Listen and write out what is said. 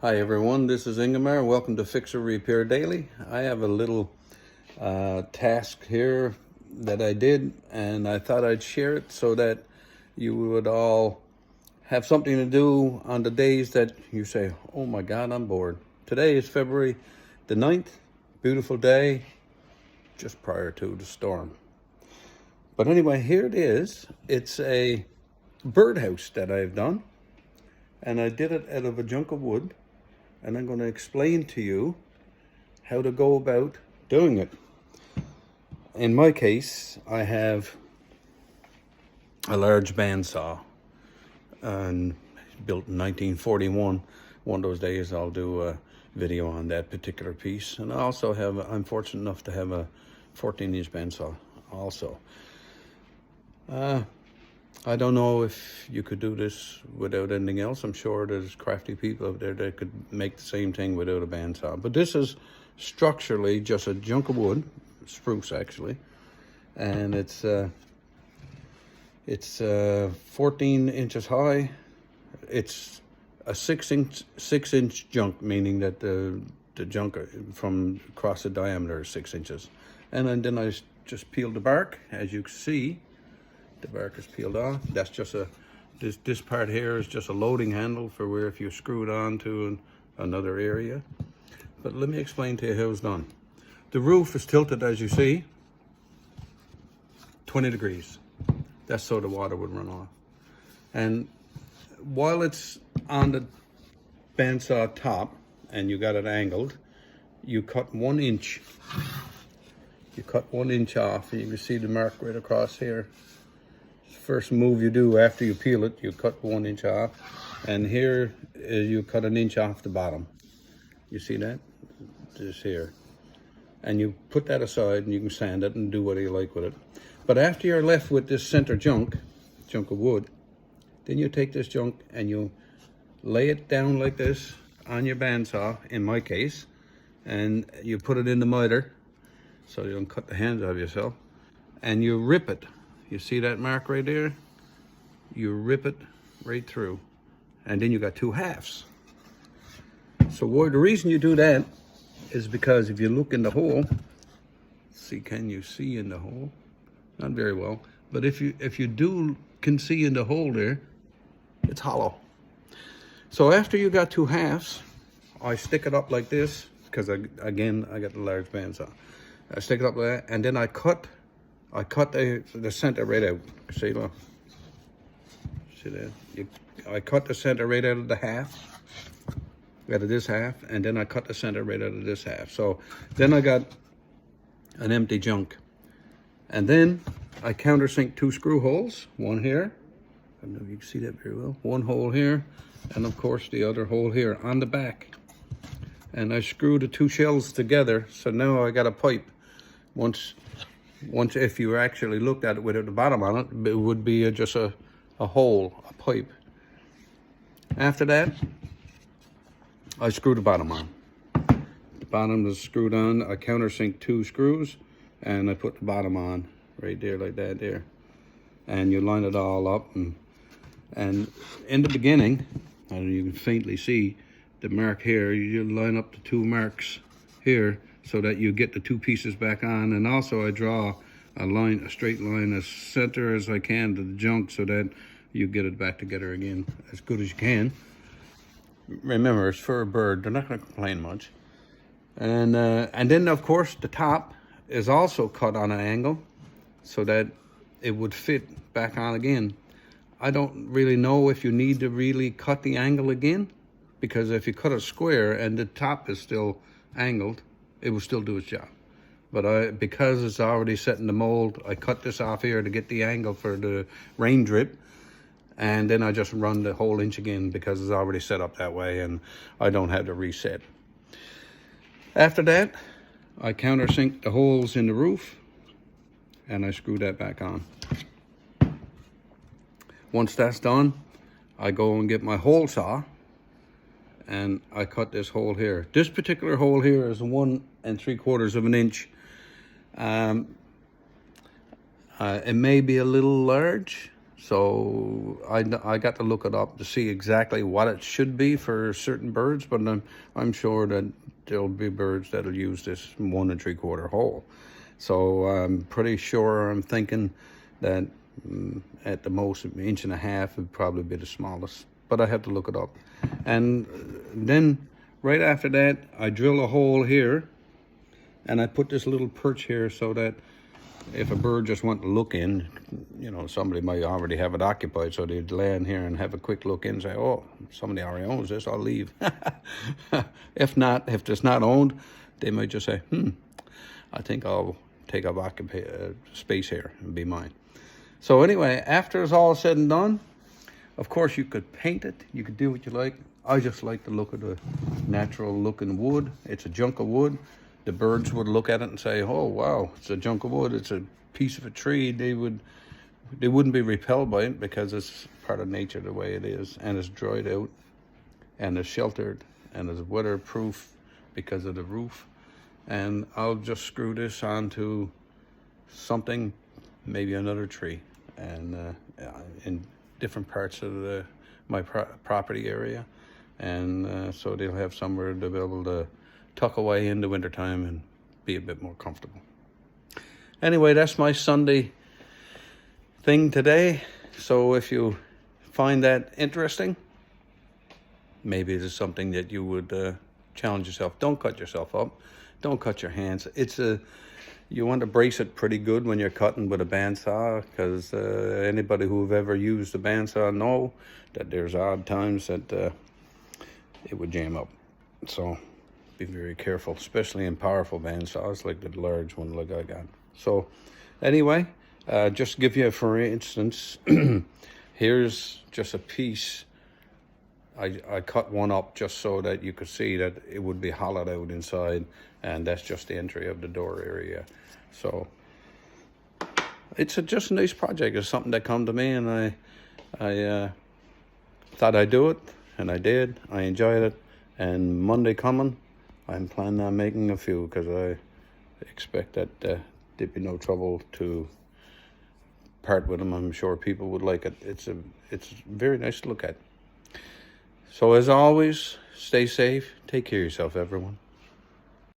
Hi everyone, this is Ingemar. Welcome to Fixer Repair Daily. I have a little task here that I did, and I thought I'd share it so that you would all have something to do on the days that you say, oh my God, I'm bored. Today is February the 9th, beautiful day, just prior to the storm. But anyway, here it is. It's a birdhouse that I've done, and I did it out of a chunk of wood. And I'm going to explain to you how to go about doing it. In my case, I have a large bandsaw and built in 1941. One of those days I'll do a video on that particular piece. And I also have, I'm fortunate enough to have a 14-inch bandsaw also. I don't know if you could do this without anything else. I'm sure there's crafty people out there that could make the same thing without a bandsaw. But this is structurally just a chunk of wood, spruce actually, and it's 14 inches high. It's a 6-inch junk, meaning that the junk from across the diameter is 6 inches. And then I just peeled the bark, as you can see. The bark is peeled off. That's just this part here is just a loading handle for where if you screw it on to another area. But let me explain to you how it's done. The roof is tilted, as you see, 20 degrees. That's so the water would run off. And while it's on the bandsaw top and you got it angled, you cut 1 inch. You cut 1 inch off, and you can see the mark right across here. First move you do after you peel it, you cut 1 inch off, and here you cut 1 inch off the bottom. You see that? Just here. And you put that aside and you can sand it and do what you like with it. But after you're left with this center chunk of wood, then you take this chunk and you lay it down like this on your bandsaw, in my case, and you put it in the miter so you don't cut the hands off yourself, and you rip it. You see that mark right there? You rip it right through. And then you got 2 halves. So the reason you do that is because if you look in the hole, see, can you see in the hole? Not very well. But if you can see in the hole there, it's hollow. So after you got 2 halves, I stick it up like this, because I got the large bandsaw. I stick it up like that, and then I cut the center right out. See, look. See that? I cut the center right out of the half, out of this half, and then I cut the center right out of this half. So then I got an empty chunk. And then I countersink 2 screw holes, one here. I don't know if you can see that very well. One hole here, and of course the other hole here on the back. And I screw the 2 shells together, so now I got a pipe. Once if you actually looked at it without the bottom on it, it would be just a hole, a pipe. After that, I screw the bottom on. The bottom is screwed on. I countersink 2 screws, and I put the bottom on right there, like that there. And you line it all up, and in the beginning, and you can faintly see the mark here. You line up the 2 marks here, so that you get the 2 pieces back on. And also I draw a straight line as center as I can to the junk, so that you get it back together again as good as you can. Remember, it's for a bird. They're not going to complain much. And then of course the top is also cut on an angle so that it would fit back on again. I don't really know if you need to really cut the angle again, because if you cut it square and the top is still angled, it will still do its job. But because it's already set in the mold, I cut this off here to get the angle for the rain drip. And then I just run the whole inch again because it's already set up that way and I don't have to reset. After that, I countersink the holes in the roof and I screw that back on. Once that's done, I go and get my hole saw and I cut this hole here. This particular hole here is 1 3/4 of an inch. It may be a little large, So I got to look it up to see exactly what it should be for certain birds, but I'm sure that there'll be birds that'll use this 1 3/4 hole. So I'm pretty sure, I'm thinking that at the most 1.5 inches would probably be the smallest, but I have to look it up. And then right after that, I drill a hole here, and I put this little perch here so that if a bird just want to look in, you know, somebody might already have it occupied, so they'd land here and have a quick look in and say, oh, somebody already owns this, I'll leave. If not, if it's not owned, they might just say, I think I'll take up space here and be mine. So anyway, after it's all said and done, of course you could paint it, you could do what you like. I just like the look of the natural looking wood. It's a chunk of wood. The birds would look at it and say, oh wow, it's a chunk of wood, it's a piece of a tree. They wouldn't be repelled by it because it's part of nature the way it is, and it's dried out and it's sheltered and it's weatherproof because of the roof. And I'll just screw this onto something, maybe another tree, and in different parts of my property area, and so they'll have somewhere to be able to tuck away in the wintertime and be a bit more comfortable. Anyway, that's my Sunday thing today. So if you find that interesting, maybe it is something that you would challenge yourself. Don't cut yourself up. Don't cut your hands. You want to brace it pretty good when you're cutting with a bandsaw, because anybody who've ever used a bandsaw know that there's odd times that it would jam up. So be very careful, especially in powerful bandsaws like the large one like I got. So anyway, just to give you, for instance, here's just a piece. I cut one up just so that you could see that it would be hollowed out inside, and that's just the entry of the door area. So it's just a nice project. It's something that come to me, and I thought I'd do it, and I did. I enjoyed it, and Monday coming, I'm planning on making a few, because I expect that there'd be no trouble to part with them. I'm sure people would like it. It's very nice to look at. So as always, stay safe. Take care of yourself, everyone.